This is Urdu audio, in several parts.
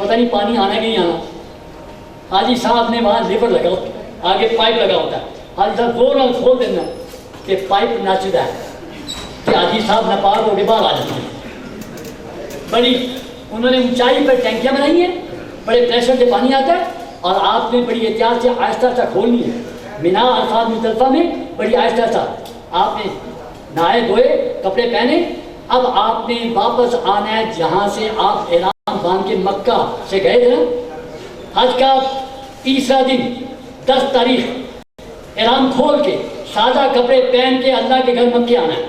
پتہ نہیں پانی آنا کہ نہیں آنا. حاجی صاحب نے وہاں لیور لگا ہوتا ہے, آگے پائپ لگا ہوتا ہے. حاجی صاحب زور نال کھول دینا کہ پائپ نچدا ہے کہ حاجی صاحب ناپاک ہو کے باہر آ جاتے ہیں. بڑی انہوں نے اونچائی پر ٹینکیاں بنائی ہیں, بڑے پریشر سے پانی آتا ہے, اور آپ نے بڑی احتیاط سے آہستہ آہستہ کھولنی ہے. مینا عرفات مزدلفہ میں بڑی آہستہ آہستہ آپ نے نہائے دھوئے, کپڑے پہنے. اب آپ نے واپس آنا ہے جہاں سے آپ احرام باندھ کے مکہ سے گئے تھے نا. حج کا تیسرا دن 10 تاریخ احرام کھول کے سادہ کپڑے پہن کے اللہ کے گھر مکے آنا ہے.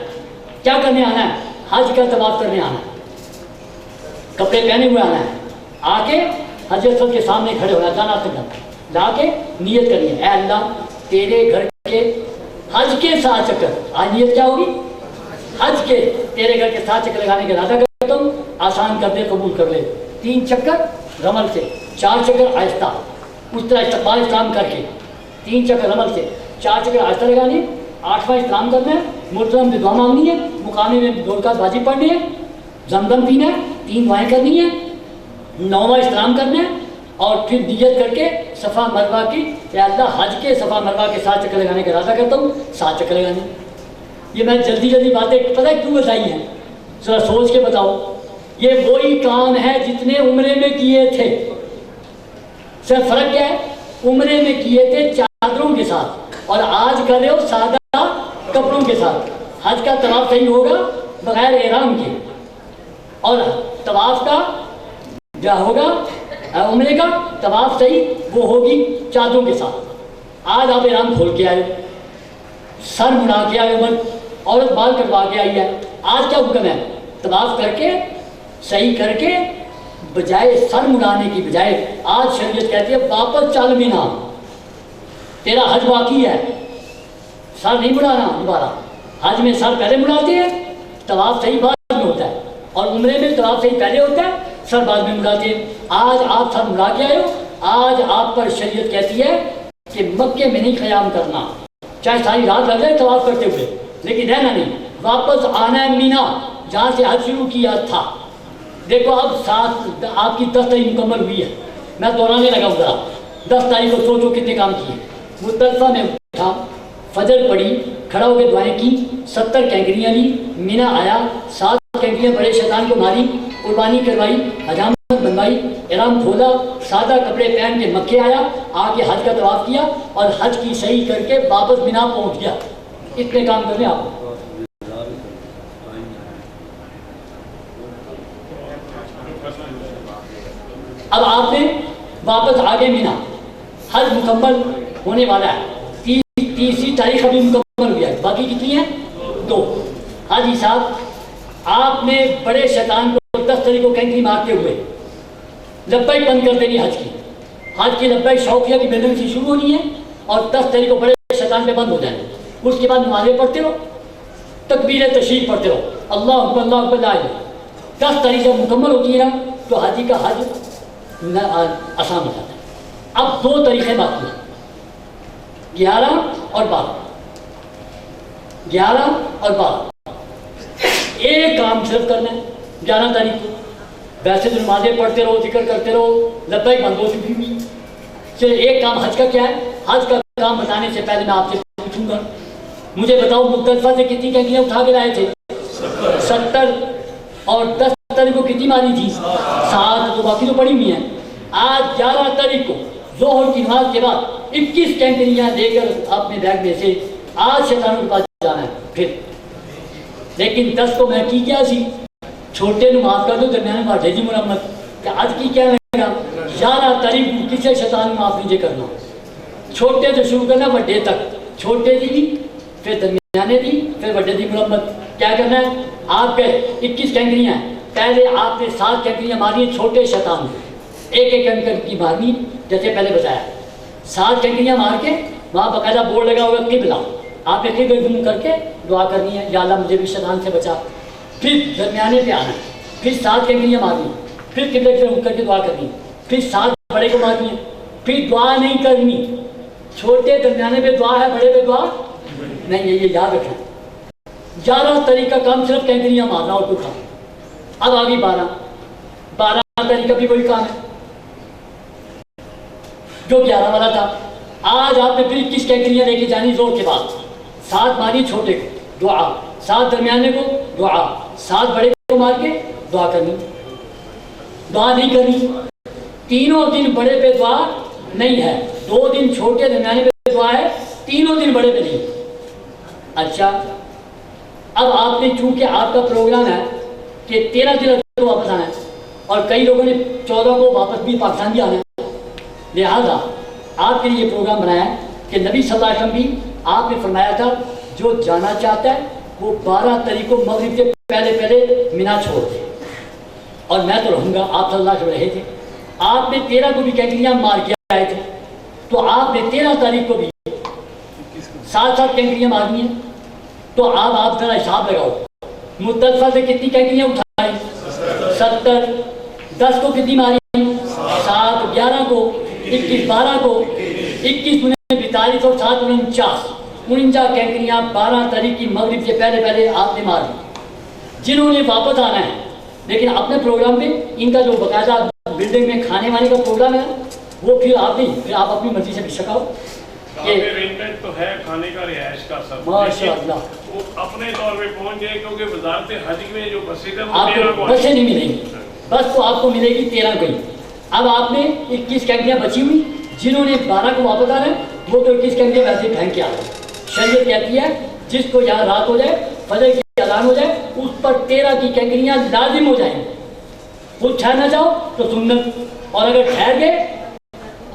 کیا کرنے آنا ہے؟ حج کا طواف کرنے آنا ہے. کپڑے پہنے ہوئے آنا ہے. آ کے حضرت صاحب کے سامنے کھڑے ہونا ہے, جانا تک لا کے نیت کرنی ہے, اے اللہ تیرے گھر کے حج کے 7 چکر. آج نیت کیا ہوگی؟ حج کے تیرے گھر کے 7 چکر لگانے کا ارادہ کرتا ہوں, آسان کر دے, قبول کر لے. 3 چکر رمل سے, 4 چکر آہستہ, اس طرح استقبال اسلام کر کے 3 چکر رمل سے, 4 چکر آہستہ لگانے. 8واں اسلام کرنا ہے, محترم سے دعا مانگنی ہے, مقامی میں 2 رکعت واجب پڑھنی ہے, زمزم پینا ہے, 3 دعائیں کرنی ہے, 9واں اسلام کرنا ہے, اور پھر نیت کر کے صفا مروہ کی کہ اللہ حج کے صفا مروہ کے 7 چکر لگانے کا ارادہ کرتا ہوں, 7 چکر لگانے. یہ میں جلدی باتیں پتہ ہے کیوں بتائی ہیں, ذرا سوچ کے بتاؤ. یہ وہی کام ہے جتنے عمرے میں کیے تھے. صرف فرق کیا ہے؟ عمرے میں کیے تھے چادروں کے ساتھ, اور آج کر رہے ہو سادہ کپڑوں کے ساتھ. حج کا طواف صحیح ہوگا بغیر احرام کے, اور طواف کا جو ہوگا عمرے کا طواف صحیح وہ ہوگی چادروں کے ساتھ. آج آپ احرام کھول کے آئے, سر مڑا کے آئے, عورت بال کٹوا کے آئی ہے. آج کیا حکم ہے؟ طواف کر کے صحیح کر کے بجائے سر مڑانے کی بجائے آج شریعت کہتی ہے واپس چل مینا, تیرا حج باقی ہے, سر نہیں مڑانا دوبارہ. حج میں سر پہلے مڑاتے ہیں, طواف صحیح بعد میں ہوتا ہے, اور عمرے میں طواف صحیح پہلے ہوتا ہے, سر بعد میں مڑاتے ہیں. آج آپ سر مڑا کے آئے ہو, آج آپ پر شریعت کہتی ہے کہ مکے میں نہیں قیام کرنا, چاہے ساری رات لگ جائے طواف کرتے ہوئے, لیکن رہنا نہیں, واپس آنا ہے مینا جہاں سے حج شروع کیا تھا. دیکھو اب 7 آپ کی 10 تاریخ مکمل ہوئی ہے, میں دہرانے لگا ہوں ذرا. 10 تاریخ کو سوچو کتنے کام کیے. مزدلفہ میں اٹھا, فجر پڑھی, کھڑا ہو کے دعائیں کی, 70 کینکریاں لی, مینا آیا, 7 کینکریاں بڑے شیطان کو ماری, قربانی کروائی, حجامت بنوائی, احرام کھولا, سادہ کپڑے پہن کے مکے آیا, آ کے حج کا طواف کیا, اور حج کی صحیح کر کے واپس مینا پہنچ گیا. اتنے کام کرنے آپ. اب آپ نے واپس آگے مینا, حج مکمل ہونے والا ہے, 30 تاریخ ابھی مکمل ہوا ہے, باقی کتنی ہیں؟ 2. حاجی صاحب آپ نے بڑے شیطان کو 10 تاریخ کو کینکری مارتے ہوئے لبیک بند کر دینی. حج کی لبیک شوقیہ کی بیلن سے شروع ہونی ہے, اور 10 تاریخ کو بڑے شیطان پہ بند ہو جائیں. اس کے بعد نمازیں پڑھتے رہو, تکبیر تشریف پڑھتے رہو, اللہ اکبر اللہ اکبر لا الہ. 10 تاریخ جب مکمل ہوتی ہے نا تو حاجی کا حج آسان ہو جاتا ہے. اب 2 تاریخیں باقی ہیں, 11 اور 12. 11 اور 12 ایک کام صرف کرنا ہے. 11 تاریخ کو ویسے تو نمازیں پڑھتے رہو, ذکر کرتے رہو, لبیک بند ہو چکی ہوئی. صرف ایک کام حج کا کیا ہے؟ حج کا کام بتانے سے پہلے میں آپ سے پوچھوں گا, مجھے بتاؤ مزدلفہ سے کتنی کینکریاں اٹھا کے لائے تھے؟ 70. اور 10 تاریخ کو کتنی ماری تھی؟ 7. تو باقی تو پڑی ہوئی ہیں. آج 11 تاریخ کو ظہر کی نماز کے بعد 21 کینکریاں لے کر اپنے بیگ میں سے آج شیطانوں کے پاس جانا ہے پھر. لیکن 10 کو میں کی کیا سی, چھوٹے نو معاف کر دو, درمیانے میں بھیجی مرمت کہ آج کی کیا رہے گا. 11 تاریخ کو کسی شیطان معاف نہیں کرنا, چھوٹے سے شروع کرنا بڑے تک, چھوٹے دی پھر درمیانے دی پھر بڑے دی مرمت. کیا کرنا ہے؟ آپ کے 21 کینکریاں ہیں, پہلے آپ نے 7 کینکریاں ماری ہیں چھوٹے شیطان کو, ایک کینکر کی مارنی جیسے پہلے بتایا. 7 کینکریاں مار کے وہاں باقاعدہ بورڈ لگا ہوگا قبلہ, آپ نے قبلہ گم کر کے دعا کرنی ہے, یا اللہ مجھے بھی شیطان سے بچا. پھر درمیانے پہ آنا, پھر 7 کینکریاں مارنی, پھر قبلہ سے رک کر کے دعا کرنی, پھر 7 بڑے کو مارنی ہے, پھر دعا نہیں کرنی. چھوٹے درمیانے پہ دعا ہے, بڑے پہ دعا نہیں ہے, یہ یاد رکھیں. 11 تاریخ کا کام صرف کینکریاں مارنا اور کچھ. اب آگے 12 تاریخ کا بھی وہی کام ہے. جو 11 والا تھا. آج آپ نے پھر 21 کینکریاں لے کے جانی زور کے بعد. 7 ماری چھوٹے کو دعا, 7 درمیانے کو دعا, 7 بڑے کو مار کے دعا کرنی. دعا نہیں کرنی. تینوں دن بڑے پہ دعا نہیں ہے, 2 دن چھوٹے درمیانے پہ دعا ہے, تینوں دن بڑے پہ نہیں. اچھا, اب آپ نے چونکہ آپ کا پروگرام ہے کہ 13 دن کو واپس آنا ہے اور کئی لوگوں نے 14 کو واپس بھی پاکستان بھی آنا ہے, لہٰذا آپ کے لیے یہ پروگرام بنایا ہے کہ نبی صلی اللہ علیہ وسلم بھی آپ نے فرمایا تھا جو جانا چاہتا ہے وہ 12 تاریخ کو مغرب سے پہلے مینا چھوڑ دے. اور میں تو رہوں گا, آپ صلی اللہ علیہ وسلم رہے تھے. آپ نے 13 کو بھی کینکریاں مار کے آئے تھے, تو آپ نے 13 تاریخ کو بھی 7 کینکریاں مارنی ہیں. تو آپ ذرا حساب لگاؤ, مزدلفہ سے کتنی کینکریاں اٹھائی؟ 70. 10 کو کتنی ماری؟ 7. 11 کو, 21, 12 کو, 21 42 اور 7 49. 49 کینکریاں 12 تاریخ کی مغرب سے پہلے آپ نے مار دی. جنہوں نے واپس آنا ہے لیکن اپنے پروگرام پہ ان کا جو باقاعدہ بلڈنگ میں کھانے وانے کا پروگرام ہے وہ پھر آپ نہیں, پھر آپ اپنی مرضی سے بھی شکاؤ. ارینجمنٹ تو ہے کھانے کا, رہائش کا, سب ماشاءاللہ وہ اپنے طور پہ پہنچ گئے کیونکہ وزارت حج میں جو بسیں ہیں آپ کو بسیں نہیں ملیں گی, بس تو آپ کو ملے گی 13 کو ہی. اب آپ نے 21 کینکریاں بچی ہوئی, جنہوں نے 12 کو واپس آنا ہے وہ تو 21 کینکریاں ویسے پھینک کے آ رہے ہیں. شریعت کہتی ہے جس کو یہاں رات ہو جائے, فجر کی اذان ہو جائے, اس پر 13 کی کینکریاں لازم ہو جائیں. خود ٹھہرنا چاہو تو سنت, اور اگر ٹھہر گئے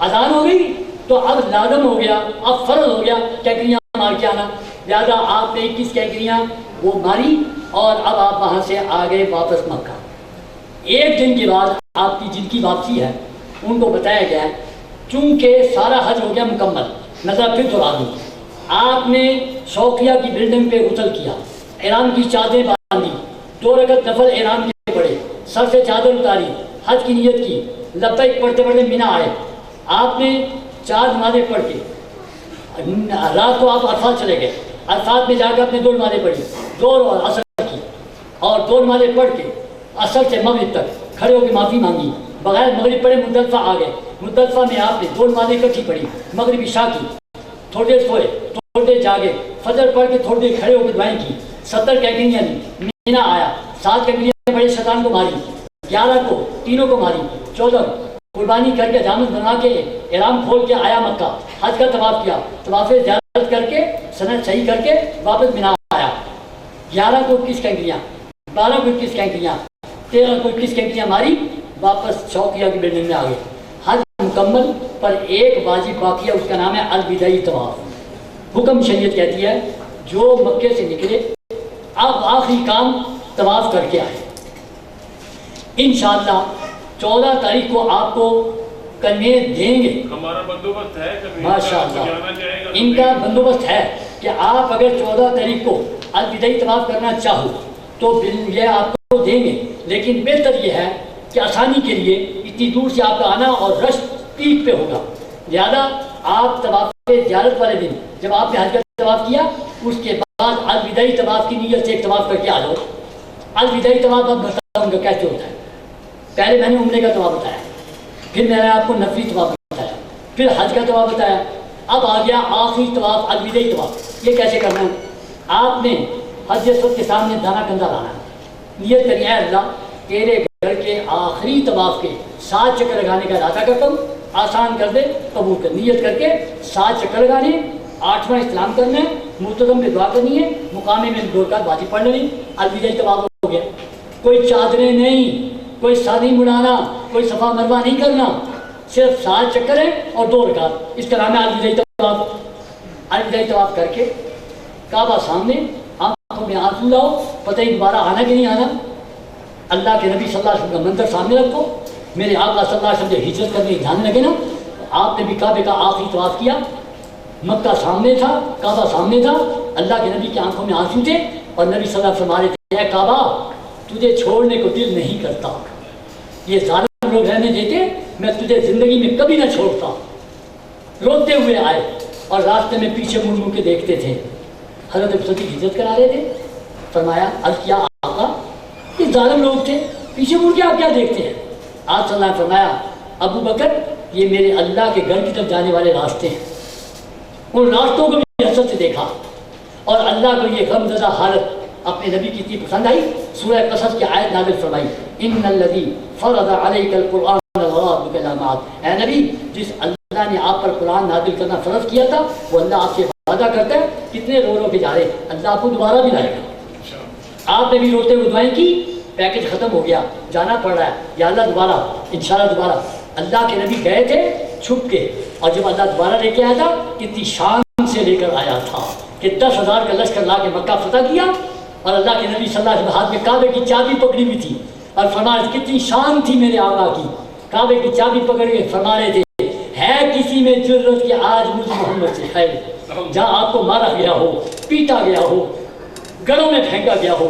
اذان ہو گئی تو اب لازم ہو گیا, اب فرض ہو گیا کینکریاں مار کے آنا. لہٰذا آپ نے 21 کینکریاں وہ ماری اور اب آپ وہاں سے آ گئے واپس مکہ. 1 دن کے بعد آپ کی جن کی واپسی ہے ان کو بتایا گیا ہے چونکہ سارا حج ہو گیا مکمل. نظر پھر دہرا دوں, آپ نے شوقیہ کی بلڈنگ پہ غسل کیا, احرام کی چادریں باندھی, 2 رکعت نفل احرام کے پڑھے, سر سے چادر اتاری, حج کی نیت کی, لبیک پڑھتے پڑھتے مینا آئے. آپ نے 4 نمازیں پڑھ کے رات کو آپ عرفات چلے گئے. عرفات میں جا کے اپنے 2 نمازیں پڑھی, ظہر اور عصر کی, اور 2 نمازیں پڑھ کے عصر سے مغرب تک کھڑے ہو کے معافی مانگی. بغیر مغرب پڑھے مزدلفہ آ گئے. مزدلفہ میں آپ نے 2 نمازیں اکٹھی پڑھی, مغرب عشاء کی, تھوڑی دیر سوئے, تھوڑی دیر جاگے, فجر پڑھ کے تھوڑی دیر کھڑے ہو کے دعائیں کی. 70 کینکریاں لی, مینا آیا, 7 کینکریاں پڑے, شیطان کو ماری. 11 کو تینوں کو ماری. 14 قربانی کر کے جامد بنا کے احرام کھول کے آیا مکہ, حج کا طواف کیا, طواف زیارت کر کے سند صحیح کر کے واپس مینا آیا. 11 کو 21 کینکریاں, 12 کو 21 کینکریاں, 13 کو 21 کینکریاں ماری, واپس شوقیہ کی بلڈنگ میں آ گئے. حج مکمل, پر ایک واجب باقی ہے, اس کا نام ہے الوداعی طواف. حکم شریعت کہتی ہے جو مکے سے نکلے اب آخری کام طواف کر کے آئے. انشاءاللہ 14 تاریخ کو آپ کو کنوے دیں گے. ہمارا بندوبست ہے, ماشاءاللہ ان کا بندوبست ہے کہ آپ اگر 14 تاریخ کو الوداعی طواف کرنا چاہو تو یہ آپ کو دیں گے. لیکن بہتر یہ ہے کہ آسانی کے لیے اتنی دور سے آپ کا آنا اور رش پیک پہ ہوگا, لہذا آپ طواف زیارت والے دن جب آپ نے حج کا طواف کیا اس کے بعد الوداعی طواف کی نیت سے ایک طواف کر کے آ جاؤ. الوداعی طواف اب بتاؤں گا کیسے ہوتا ہے. پہلے میں نے عمرے کا طواف بتایا, پھر میں نے آپ کو نفلی طواف بتایا, پھر حج کا طواف بتایا, اب آ گیا آخری طواف الوداعی طواف. یہ کیسے کرنا ہے؟ آپ نے حج اسود کے سامنے دانا کندھا لانا ہے, نیت کری ہے اللہ تیرے گھر کے آخری طواف کے 7 چکر لگانے کا ارادہ کرتا ہوں, آسان کر دے, قبول کر. نیت کر کے 7 چکر لگانے, 8واں استلام کرنا ہے, ملتزم میں دعا کرنی ہے, مقامی میں 2 رکعت واجب پڑھ لینی. الوداعی طواف ہو گیا. کوئی چادریں نہیں, کوئی سادی مڑانا, کوئی صفا مروا نہیں کرنا, صرف 7 چکر ہیں اور 2 رکعت. اس کا نام ہے الوداعی طواف. الوداعی طواف کر کے کعبہ سامنے, آنکھوں میں آنسو لاؤ, پتہ ہی دوبارہ آنا کہ نہیں آنا. اللہ کے نبی صلی اللہ علیہ وسلم کا منظر سامنے رکھو. میرے آقا صلی اللہ علیہ وسلم جب ہجرت کرنے جانے لگے نا, آپ نے بھی کعبے کا آخری طواف کیا. مکہ سامنے تھا, کعبہ سامنے تھا, اللہ کے نبی کی آنکھوں میں آنسو تھے اور نبی صلی اللہ علیہ وسلم فرما رہے تھے اے کعبہ تجھے چھوڑنے کو دل نہیں کرتا, یہ ظالم لوگ رہنے دیتے, میں تجھے زندگی میں کبھی نہ چھوڑتا. روتے ہوئے آئے اور راستے میں پیچھے مڑ مڑ کے دیکھتے تھے. حضرت ابو بکر ہجرت کرا رہے تھے, فرمایا عرض کیا آقا یہ ظالم لوگ تھے, پیچھے مڑ کے آپ کیا دیکھتے ہیں؟ آپ صلی اللہ علیہ وسلم فرمایا ابو بکر یہ میرے اللہ کے گھر کی طرف جانے والے راستے ہیں. ان راستوں کو بھی حسرت سے دیکھا اور اللہ کو یہ غمزدہ حالت اپنے نبی کی اتنی پسند آئی. سورہ قصص کی آیت نازل فرمائی ان الذی فرض علیک القرآن لرادک الی معاد. اے نبی جس اللہ نے آپ پر قرآن نازل کرنا فرض کیا تھا وہ اللہ آپ سے وعدہ کرتا ہے کتنے رو کے جا رہے اللہ آپ کو دوبارہ بھی لائے گا. آپ نے بھی روتے ہوئے دعائیں کی پیکج ختم ہو گیا جانا پڑ رہا ہے یا اللہ دوبارہ انشاءاللہ دوبارہ. اللہ کے نبی گئے تھے چھپ کے اور جب اللہ دوبارہ لے کے آیا تھا کتنی شان سے لے کر آیا تھا کہ 10,000 کا لشکر لا کے مکہ فتح کیا اور اللہ کے نبی صلی اللہ علیہ وسلم ہاتھ میں کعبے کی چابی پکڑی ہوئی تھی اور فرما رہے کتنی شان تھی میرے آقا کی. کعبے کی چابی پکڑ کے فرما رہے تھے ہے کسی میں جرت کہ آج مجھ محمد سے خیر جہاں آپ کو مارا گیا ہو پیٹا گیا ہو گڑوں میں پھینکا گیا ہو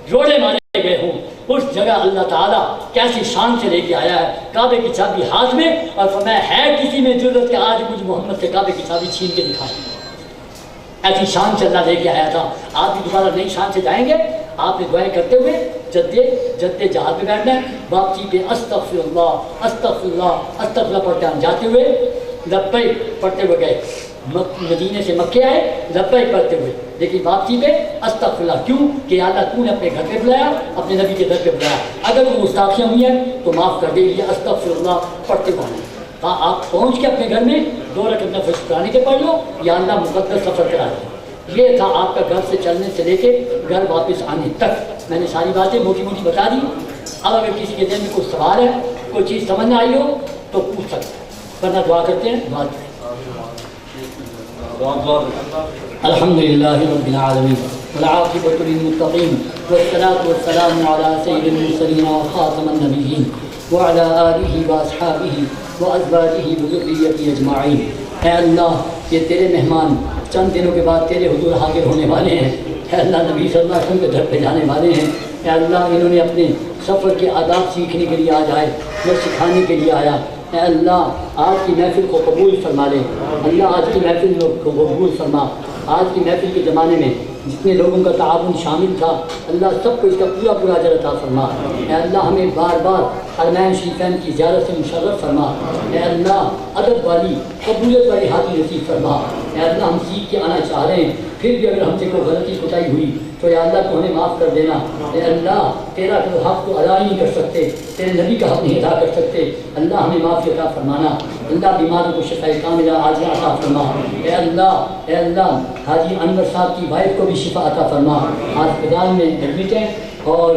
جوڑے مارے گئے ہوں اس جگہ اللہ تعالیٰ کیسی شان سے لے کے آیا ہے کعبے کی چابی ہاتھ میں اور فرمایا ہے کسی میں ضرورت کہ آج مجھ محمد سے کعبے کی چابی چھین کے دکھائیں. ایسی شان سے اللہ لے کے آیا تھا. آپ بھی دوبارہ نئی شان سے جائیں گے. آپ نے دعائیں کرتے ہوئے جدے جہاد میں بیٹھنا ہے. واپسی پہ استغفر اللہ استغفر اللہ استغفر اللہ پڑھتے ہم جاتے ہوئے لبیک پڑھتے ہوئے گئے. مدینے سے مکے آئے لبیک پڑھتے ہوئے لیکن واپسی پہ استغفر اللہ. کیوں کہ اللہ تو نے اپنے گھر پہ بلایا اپنے نبی کے گھر پہ بلایا. اگر وہ گستاخیاں ہوئی ہیں تو معاف کر دے. یہ استغفر اللہ پڑھتے ہوئے ہاں آپ پہنچ کے اپنے گھر میں 2 رکعت نفل شکرانے کے پڑھ لو یا اللہ مقدس سفر کرا دے. یہ تھا آپ کا گھر سے چلنے سے لے کے گھر واپس آنے تک. میں نے ساری باتیں موٹی موٹی بتا دی. اب اگر کسی کے دل میں کوئی سوال ہے کوئی چیز سمجھ نہ آئی ہو تو پوچھ سکتے ہیں ورنہ دعا کرتے ہیں. دعا کریں. الحمدللہ رب العالمین والعاقبۃ للمتقین والصلاة والسلام علی سید المرسلین وخاتم النبیین وعلی آلہ واصحابہ وازواجہ وذریتہ اجمعین. اے اللہ یہ تیرے مہمان چند دنوں کے بعد تیرے حضور حاضر ہونے والے ہیں. اے اللہ نبی صلی اللہ علیہ وسلم کے گھر پہ جانے والے ہیں. اے اللہ انہوں نے اپنے سفر کے آداب سیکھنے کے لیے آج آئے یا سکھانے کے لیے آیا. اے اللہ آج کی محفل کو قبول فرما لے. اللہ آج کی محفل کو قبول فرما. آج کی محفل کے زمانے میں جتنے لوگوں کا تعاون شامل تھا اللہ سب کو اس کا پورا پورا اجر عطا فرما. اے اللہ ہمیں بار بار حرمین شریفین کی زیارت سے مشرف فرما. اے اللہ ادب والی قبولیت والی حاضری نصیب فرما. اے اللہ ہم سیکھ کے آنا چاہ رہے ہیں پھر بھی اگر ہم سے کوئی غلطی کوتاہی ہوئی تو یا اللہ تو ہمیں معاف کر دینا. اے اللہ تیرا حق تو ادا نہیں کر سکتے تیرے نبی کا حق نہیں ادا کر سکتے. اللہ ہمیں معافی عطا فرمانا. اللہ بیماروں کو شفاء کاملہ عاجلہ عطا فرما. اے اللہ حاجی انور صاحب کی وائف کو بھی شفا عطا فرما. ہسپتال میں ایڈمٹ ہیں اور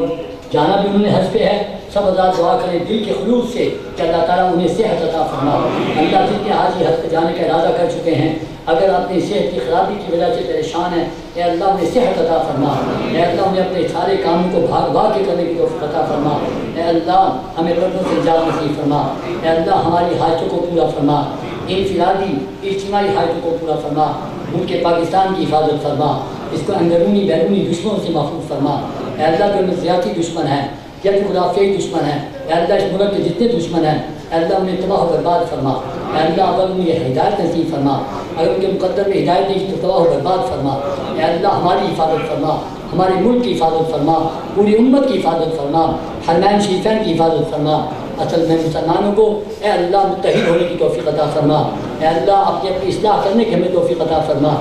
جانا بھی انہوں نے حج پہ ہے. سب حضرات دعا کریں دل کے خلوص سے کہ اللہ تعالیٰ انہیں صحت عطا فرما. اللہ جتنے حاجی حج پہ جانے کا ارادہ کر چکے ہیں اگر اپنی صحت کی خرابی کی وجہ سے پریشان ہیں اے اللہ انہیں صحت عطا فرما. اے اللہ انہیں اپنے سارے کاموں کو بھاگ بھاگ کے کرنے کی توفیق عطا فرما. اے اللہ ہمیں پردوں سے نجات نصیب فرما. اے اللہ ہماری حاجتوں کو پورا فرما. انفرادی اجتماعی حاجتوں کو پورا فرما. ملک پاکستان کی حفاظت فرما. اس کو اندرونی بیرونی دشمنوں سے محفوظ فرما. اے اللہ جو نفسیاتی دشمن ہیں یا جو خرافی دشمن ہیں اے اللہ اس ملک کے جتنے دشمن ہیں اے اللہ انہیں تباہ و برباد فرما. اے اللہ اگر انہیں ہدایت نصیب فرما. اگر ان کے مقدر میں ہدایت نہیں تو تباہ و برباد فرما. اے اللہ ہماری حفاظت فرما. ہمارے ملک کی حفاظت فرما. پوری امت کی حفاظت فرما. حرمین شریفین کی حفاظت فرما. اصل میں مسلمانوں کو اے اللہ متحد ہونے کی توفیق عطا فرما. اے اللہ اپنی اصلاح کرنے کی ہمیں توفیق عطا فرما.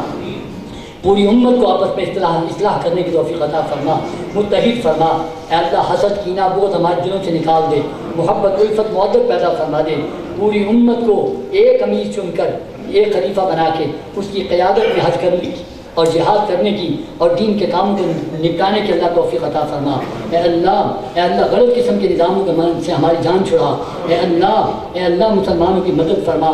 پوری امت کو آپس میں اصلاح کرنے کی توفیق عطا فرما. متحد فرما. اے اللہ حسد کینہ بغض ہمارے دلوں سے نکال دے. محبت الفت محبت پیدا فرما دے. پوری امت کو ایک امیر چن کر ایک خلیفہ بنا کے اس کی قیادت میں حج کرنے کی اور جہاد کرنے کی اور دین کے کاموں کو نپٹانے کی اللہ توفیق عطا فرما. اے اللہ غلط قسم کے نظاموں کے من سے ہماری جان چھڑا. اے اللہ مسلمانوں کی مدد فرما.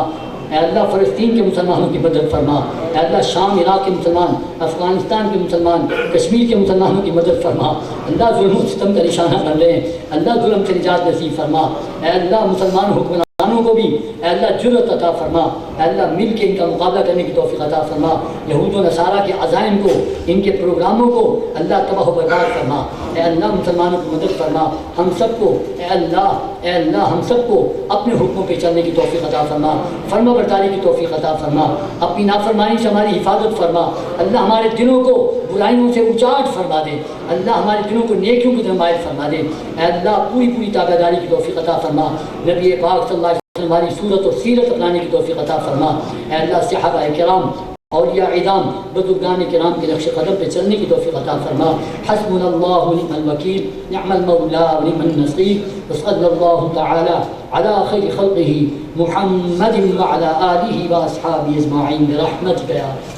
اے اللہ فلسطین کے مسلمانوں کی مدد فرما. اے اللہ شام عراق کے مسلمان افغانستان کے مسلمان کشمیر کے مسلمانوں کی مدد فرما. اللہ ظلم و ستم کا نشانہ بن رہے ہیں اللہ ظلم سے نجات نصیب فرما. اے اللہ مسلمان حکمرانوں کو بھی اے اللہ جرأت عطا فرما. اے اللہ مل کے ان کا مقابلہ کرنے کی توفیق عطا فرما. یہود و نصارہ کے عزائم کو ان کے پروگراموں کو اللہ تباہ و برباد فرما. اے اللہ مسلمانوں کی مدد فرما. ہم سب کو اے اللہ ہم سب کو اپنے حکموں پہ چلنے کی توفیق عطا فرما. فرما برداری کی توفیق عطا فرما. اپنی نافرمانی سے ہماری حفاظت فرما. اللہ ہمارے دلوں کو برائیوں سے اچاٹ فرما دے. اللہ ہمارے دلوں کو نیکیوں کی طرف مائل فرما دے. اے اللہ پوری تابعداری کی توفیق عطا فرما. نبی پاک صلی اللہ علیہ ہماری صورت اور سیرت اپنانے کی توفیق عطا فرما۔ اے اللہ صحابہ کرام، اولیاء اعظام، بزرگان کرام کے نقش قدم پہ چلنے کی توفیق عطا فرما۔ حسبنا اللہ ونعم الوکیل، نعم المولا ونعم النصیر، وصلی اللہ تعالی علی خیر خلقہ محمد وعلی آلہ واصحابہ اجمعین برحمتک یا رب۔